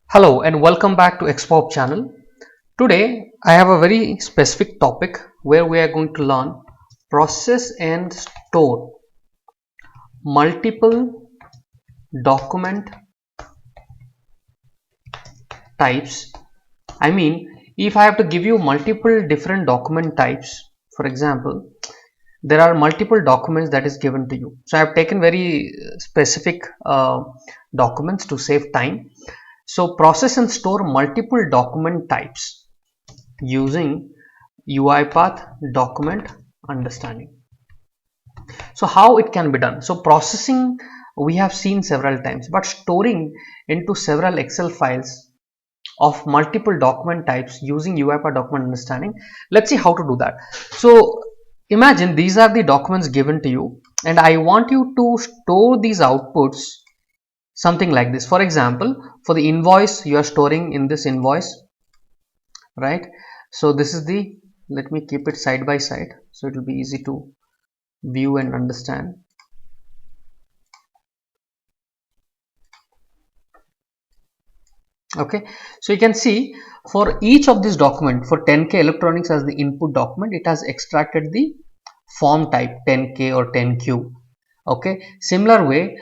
Hello and welcome back to ExpoHub channel. Today I have a very specific topic where we are going to learn process and store multiple document types. I mean, if I have to give you multiple different document types, for example, there are multiple documents that is given to you. So I have taken very specific documents to save time. So process and store multiple document types using Uipath document understanding. So how it can be done? So processing we have seen several times, but storing into several Excel files of multiple document types using Uipath document understanding. Let's see how to do that. So imagine these are the documents given to you and I want you to store these outputs something like this. For example, for the invoice you are storing in this invoice, right? So this is the, let me keep it side by side so it will be easy to view and understand. Okay, so you can see for each of this document, for 10K electronics as the input document, it has extracted the form type 10K or 10Q. Okay, similar way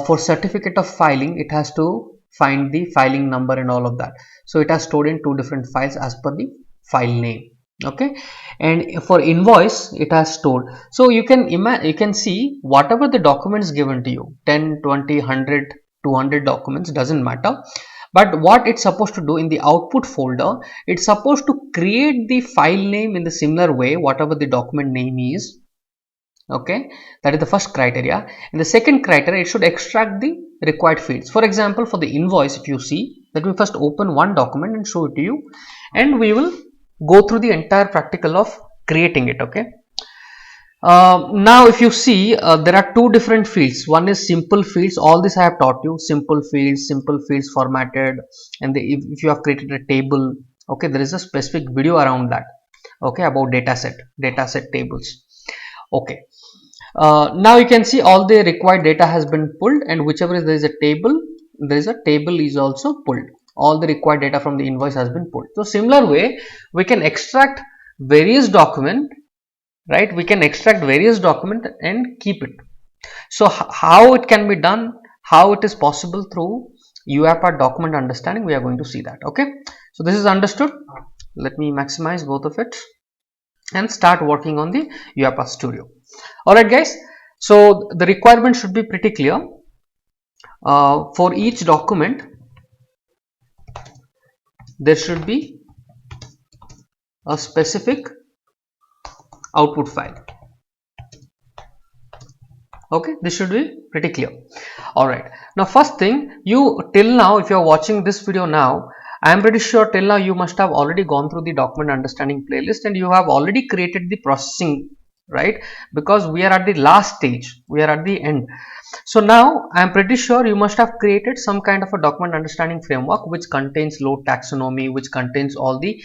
for certificate of filing, it has to find the filing number and all of that. So it has stored in two different files as per the file name. Okay, and for invoice it has stored. So you can see whatever the documents given to you, 10, 20, 100, 200 documents, doesn't matter. But what it's supposed to do in the output folder, it's supposed to create the file name in the similar way, whatever the document name is. Okay, that is the first criteria. And the second criteria, it should extract the required fields. For example, for the invoice, if you see, let me first open one document and show it to you, and we will go through the entire practical of creating it. Okay, now if you see, there are two different fields. One is simple fields. All this I have taught you: simple fields formatted, and if you have created a table, okay, there is a specific video around that, okay, about dataset tables. Okay, now you can see all the required data has been pulled, and whichever there is a table, is also pulled. All the required data from the invoice has been pulled. So similar way, we can extract various document, right? We can extract various document and keep it. So how it can be done, how it is possible through Uipath document understanding, we are going to see that. Okay, so this is understood. Let me maximize both of it and start working on the Uipath Studio. Alright guys, so the requirement should be pretty clear. For each document there should be a specific output file. Okay, this should be pretty clear. Alright, now first thing, you till now, if you are watching this video now, I am pretty sure till now you must have already gone through the document understanding playlist and you have already created the processing, right? Because we are at the last stage, we are at the end. So now I am pretty sure you must have created some kind of a document understanding framework which contains load taxonomy, which contains all the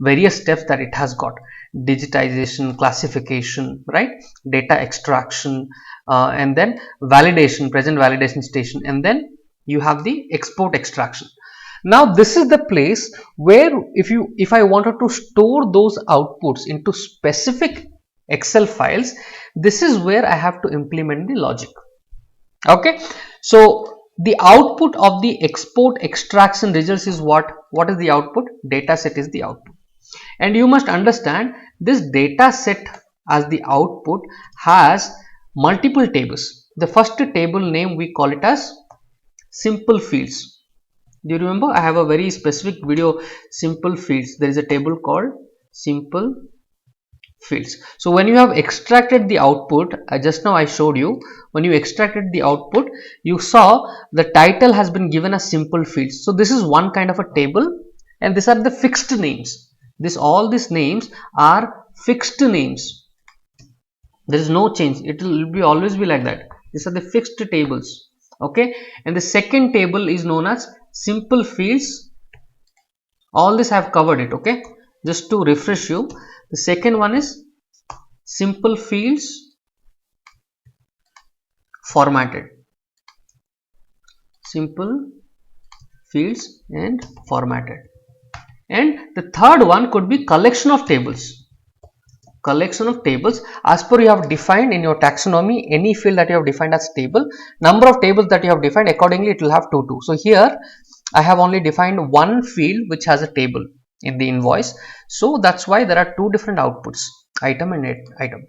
various steps that it has got: digitization, classification, right, data extraction, and then validation, present validation station, and then you have the export extraction. Now this is the place where if I wanted to store those outputs into specific Excel files, this is where I have to implement the logic. Okay, so the output of the export extraction results is what is the output? Data set is the output, and you must understand this data set as the output has multiple tables. The first table name we call it as simple fields. Do you remember? I have a very specific video, simple fields. There is a table called simple fields. So when you have extracted the output, just now I showed you, when you extracted the output, you saw the title has been given as simple fields. So this is one kind of a table, and these are the fixed names. All these names are fixed names. There is no change. It will be always be like that. These are the fixed tables. Okay, and the second table is known as simple fields. All this I have covered it. Okay, just to refresh you, the second one is simple fields formatted. Simple fields and formatted. And the third one could be collection of tables. Collection of tables as per you have defined in your taxonomy, any field that you have defined as table, number of tables that you have defined, accordingly it will have 2. So here I have only defined one field which has a table in the invoice, so that's why there are 2 different outputs, item and item.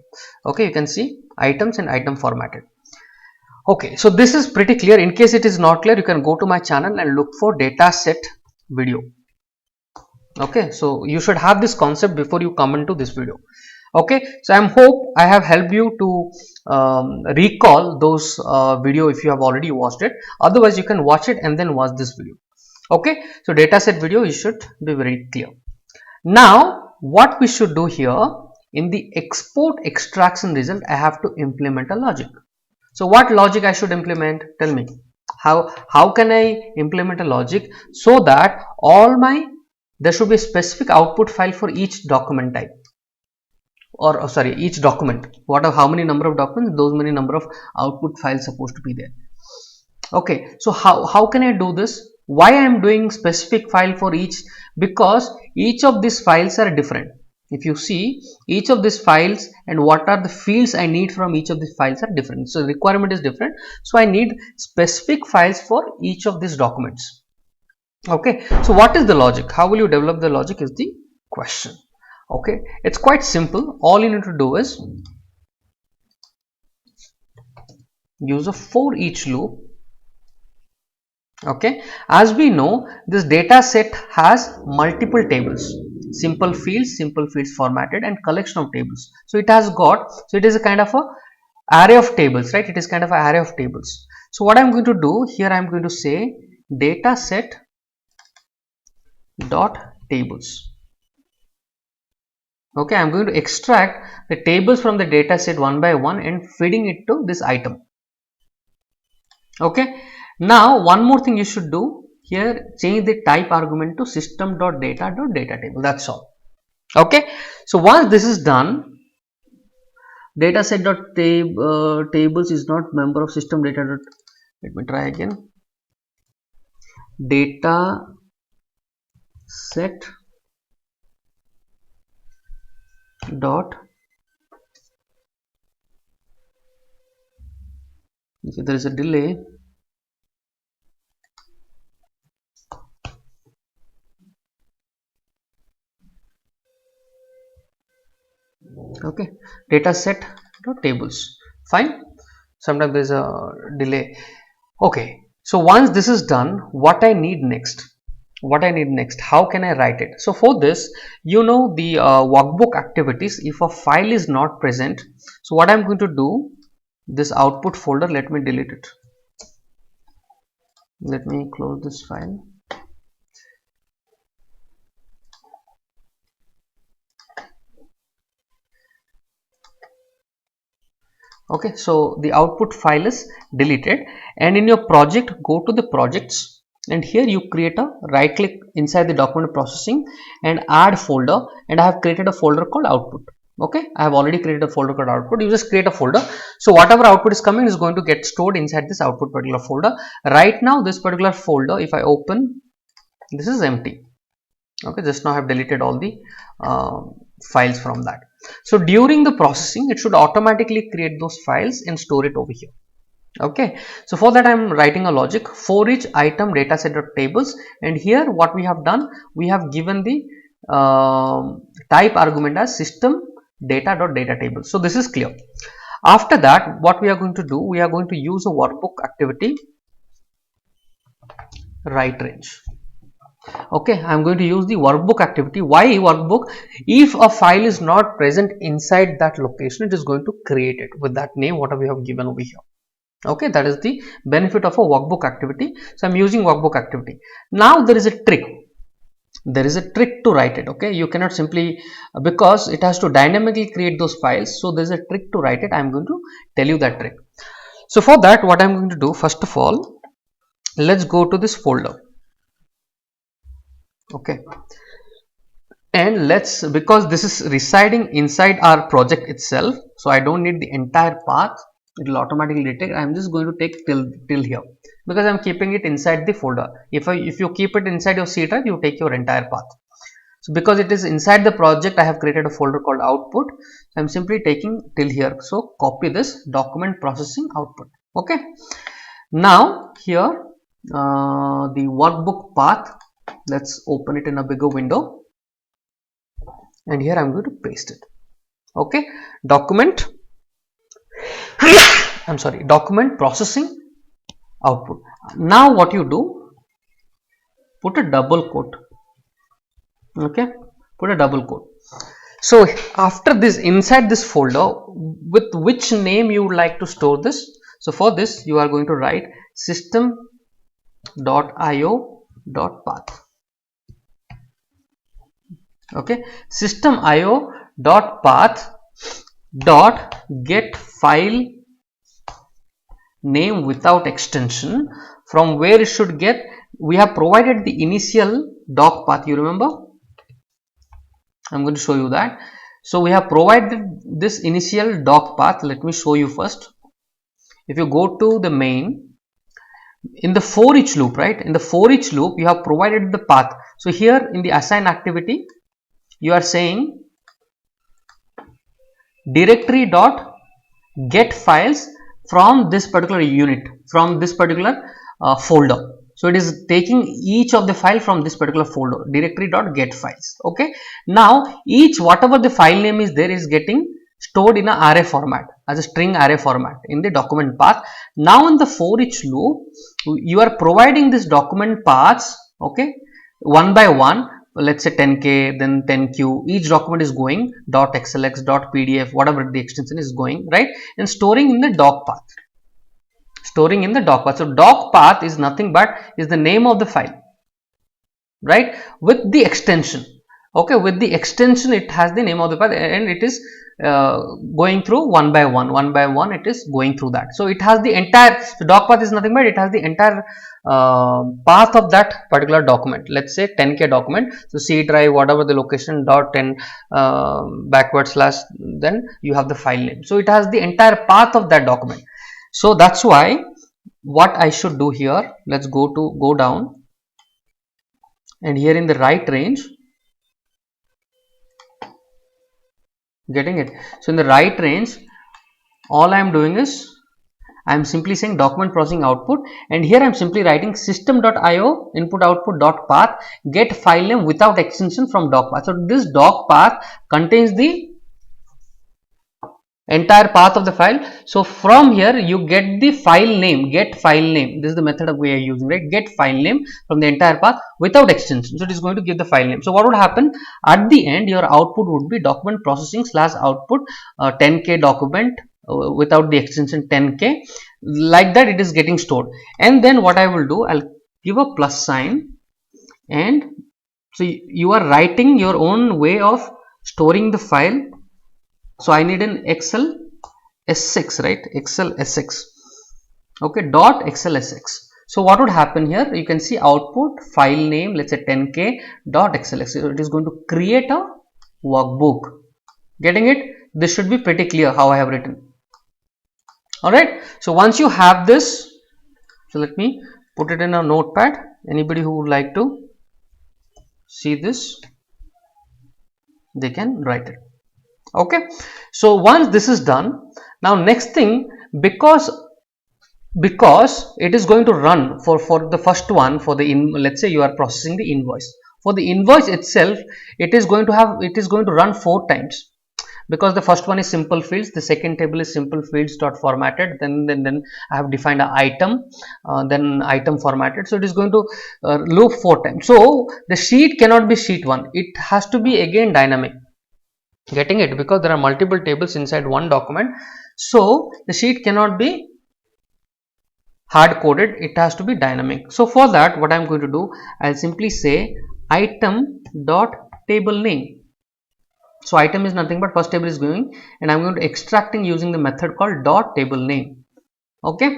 Okay, you can see items and item formatted. Okay, so this is pretty clear. In case it is not clear, you can go to my channel and look for dataset video. Okay, so you should have this concept before you come into this video. Okay, so I hope I have helped you to recall those video if you have already watched it. Otherwise, you can watch it and then watch this video. Okay, so dataset video, you should be very clear. Now, what we should do here, in the export extraction result, I have to implement a logic. So what logic I should implement? Tell me. How can I implement a logic so that there should be a specific output file for each document type, or sorry, each document. How many number of documents, those many number of output files supposed to be there. Okay, so how can I do this? Why I am doing specific file for each? Because each of these files are different. If you see, each of these files and what are the fields I need from each of these files are different. So the requirement is different. So I need specific files for each of these documents. Okay, so what is the logic? How will you develop the logic is the question. Okay, it's quite simple. All you need to do is use a for each loop. Okay, as we know, this data set has multiple tables, simple fields formatted, and collection of tables. So it is a kind of a array of tables, right? It is kind of an array of tables. So what I'm going to do here, I'm going to say data set dot tables. Okay, I'm going to extract the tables from the data set one by one and feeding it to this item. Okay, now one more thing you should do here, change the type argument to system.data.data table. That's all. Okay, so once this is done, dataset.tables is not member of system data. Let me try again. Data set dot, okay, there is a delay. Okay, data set dot tables. Fine, sometimes there is a delay. Okay, so once this is done, what I need next, how can I write it? So for this, you know the workbook activities, if a file is not present, so what I'm going to do, this output folder, let me delete it, let me close this file. Okay, so the output file is deleted, and in your project, go to the projects, and here you create a right click inside the document processing and add folder, and I have created a folder called output. Okay, I have already created a folder called output. You just create a folder, so whatever output is coming is going to get stored inside this output particular folder. Right now this particular folder, if I open, this is empty. Okay, just now I have deleted all the files from that. So during the processing, it should automatically create those files and store it over here. Okay, so for that I am writing a logic for each item dataset.tables, and here what we have done, we have given the type argument as system data.data table. So this is clear. After that, what we are going to do, we are going to use a workbook activity write range. Okay, I'm going to use the workbook activity. Why workbook? If a file is not present inside that location, it is going to create it with that name whatever we have given over here. Okay, that is the benefit of a workbook activity. So I'm using workbook activity. Now there is a trick. There is a trick to write it. Okay, you cannot simply, because it has to dynamically create those files. So there's a trick to write it. I'm going to tell you that trick. So for that, what I'm going to do, first of all, let's go to this folder. Okay, and because this is residing inside our project itself, so I don't need the entire path. it will automatically detect. I am just going to take till here because I am keeping it inside the folder. If you keep it inside your C drive, you take your entire path. So because it is inside the project, I have created a folder called output. So I am simply taking till here. So copy this document processing output. Okay. Now here the workbook path. Let's open it in a bigger window, and here I am going to paste it. Okay. Document. I'm sorry. Document processing output. Now what you do? Put a double quote. Okay. Put a double quote. So after this, inside this folder, with which name you would like to store this? So for this, you are going to write system.io.path. Okay, system.io.path dot get file name without extension. From where it should get, we have provided the initial doc path. You remember? I'm going to show you that. So we have provided this initial doc path. Let me show you first. If you go to the main, in the for each loop, right? In the for each loop, you have provided the path. So here in the assign activity, you are saying directory dot get files from this particular unit, from this particular folder. So it is taking each of the file from this particular folder, directory dot get files. Okay. Now each whatever the file name is there is getting stored in a array format, as a string array format in the document path. Now in the for each loop, you are providing this document paths, okay, one by one. Let's say 10k, then 10q. Each document is going .xlx, .pdf, whatever the extension is going, right, and storing in the doc path. Storing in the doc path. So doc path is nothing but is the name of the file, right, with the extension. Okay, with the extension it has the name of the path, and it is going through one by one it is going through that. So it has the entire, so doc path is nothing but it has the entire path of that particular document. Let's say 10k document, so C drive, whatever the location, .10 backward slash, then you have the file name. So it has the entire path of that document. So that's why what I should do here, let's go down, and here in the right range, getting it. So in the right range, all I am doing is I am simply saying document processing output, and here I am simply writing system.io input output dot path get file name without extension from doc path. So this doc path contains the entire path of the file. So from here you get the file name, get file name. This is the method of we are using, right? Get file name from the entire path without extension. So it is going to give the file name. So what would happen at the end? Your output would be document processing slash output 10k document without the extension 10k. Like that it is getting stored. And then what I will do, I'll give a plus sign, and so you are writing your own way of storing the file. So I need an Excel S6, right? Excel S6. Okay, dot Excel S6. So what would happen here? You can see output file name, let's say 10k dot Excel S6. So it is going to create a workbook. Getting it? This should be pretty clear how I have written. Alright. So once you have this, so let me put it in a notepad. Anybody who would like to see this, they can write it. Okay, so once this is done, now next thing, because it is going to run for the first one, for the let's say you are processing the invoice. For the invoice itself, it is going to run 4 times, because the first one is simple fields, the second table is simple fields dot formatted, then I have defined an item, then item formatted. So it is going to loop 4 times. So the sheet cannot be sheet 1, it has to be again dynamic. Getting it? Because there are multiple tables inside one document, so the sheet cannot be hard coded, it has to be dynamic. So for that, what I am going to do, I'll simply say item dot table name. So item is nothing but first table is going, and I'm going to extracting using the method called dot table name. Okay,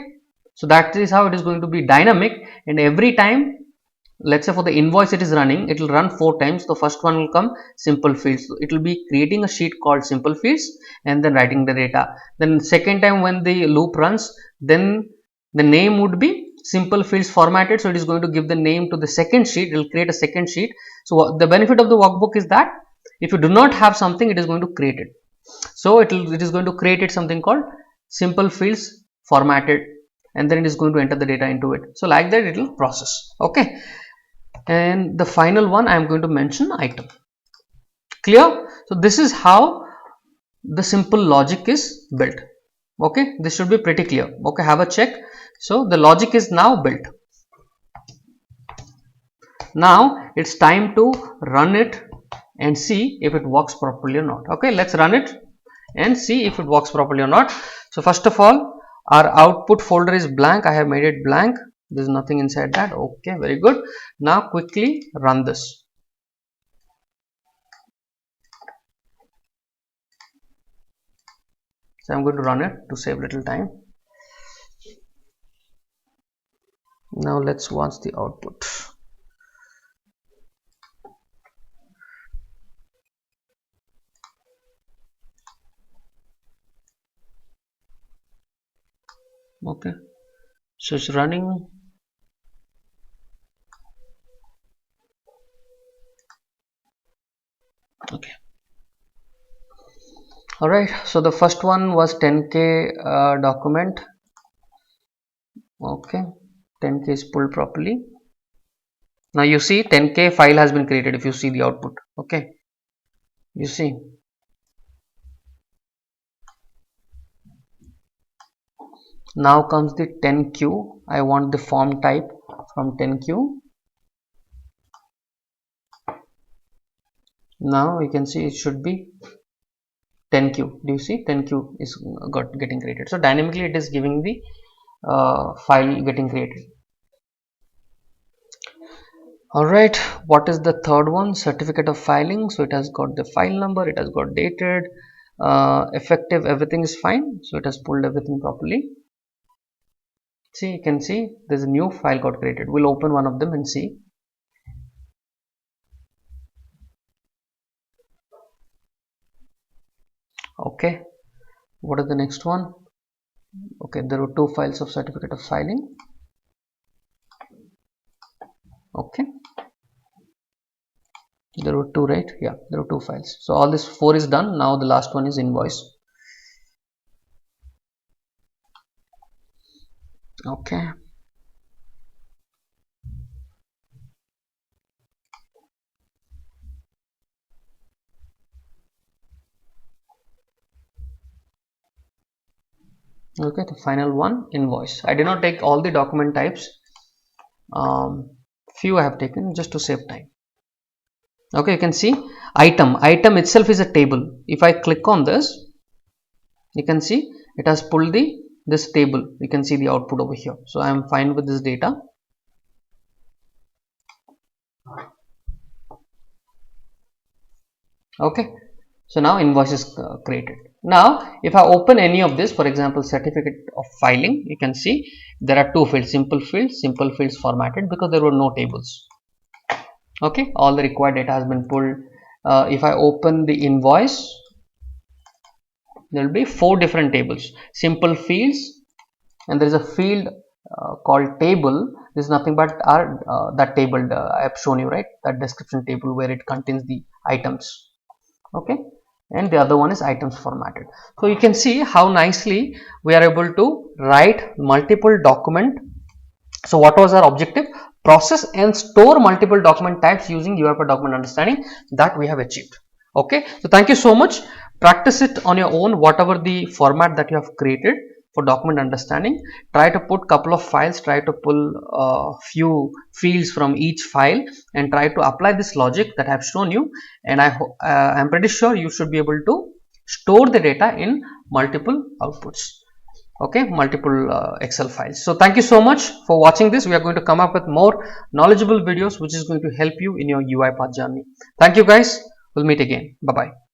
so that is how it is going to be dynamic, and every time let's say for the invoice it is running, it will run 4 times. The first one will come simple fields, it will be creating a sheet called simple fields and then writing the data. Then second time when the loop runs, then the name would be simple fields formatted, so it is going to give the name to the second sheet, it will create a second sheet. So the benefit of the workbook is that if you do not have something, it is going to create it. So it is going to create it something called simple fields formatted, and then it is going to enter the data into it. So like that it will process. Okay, and the final one I am going to mention item. Clear? So this is how the simple logic is built. Okay, this should be pretty clear. Okay, have a check. So the logic is now built. Now it's time to run it and see if it works properly or not. Okay, let's run it and see if it works properly or not. So first of all, our output folder is blank. I have made it blank. There's nothing inside that. Okay, very good. Now quickly run this. So I'm going to run it to save little time. Now let's watch the output. Okay, so it's running. Okay, all right, so the first one was 10K document. Okay, 10K is pulled properly. Now you see 10K file has been created. If you see the output, okay, you see. Now comes the 10Q. I want the form type from 10Q. Now you can see it should be 10Q. Do you see 10Q is getting created? So dynamically it is giving the file getting created. Alright, what is the third one? Certificate of filing. So it has got the file number, it has got dated, effective, everything is fine. So it has pulled everything properly. See, you can see there's a new file got created. We'll open one of them and see. Okay, what is the next one? Okay, there were 2 files of certificate of filing. Okay, there were 2, right? Yeah, there were 2 files. So all this 4 is done. Now the last one is invoice. Okay, okay, the final one, invoice. I did not take all the document types, few I have taken just to save time. Okay, you can see item itself is a table. If I click on this, you can see it has pulled this table. You can see the output over here. So I am fine with this data. Okay, so now invoice is created. Now if I open any of this, for example certificate of filing, you can see there are 2 fields, simple fields formatted because there were no tables. Okay, all the required data has been pulled. If I open the invoice, there will be 4 different tables, simple fields, and there is a field called table. This is nothing but our that table I have shown you, right? That description table where it contains the items. Okay, and the other one is items formatted. So you can see how nicely we are able to write multiple document. So what was our objective? Process and store multiple document types using Uipath document understanding, that we have achieved. Okay, so thank you so much. Practice it on your own, whatever the format that you have created for document understanding. Try to put couple of files, try to pull few fields from each file and try to apply this logic that I have shown you, and I am pretty sure you should be able to store the data in multiple outputs. Okay, multiple Excel files. So thank you so much for watching this. We are going to come up with more knowledgeable videos which is going to help you in your Uipath journey. Thank you guys. We'll meet again. Bye bye.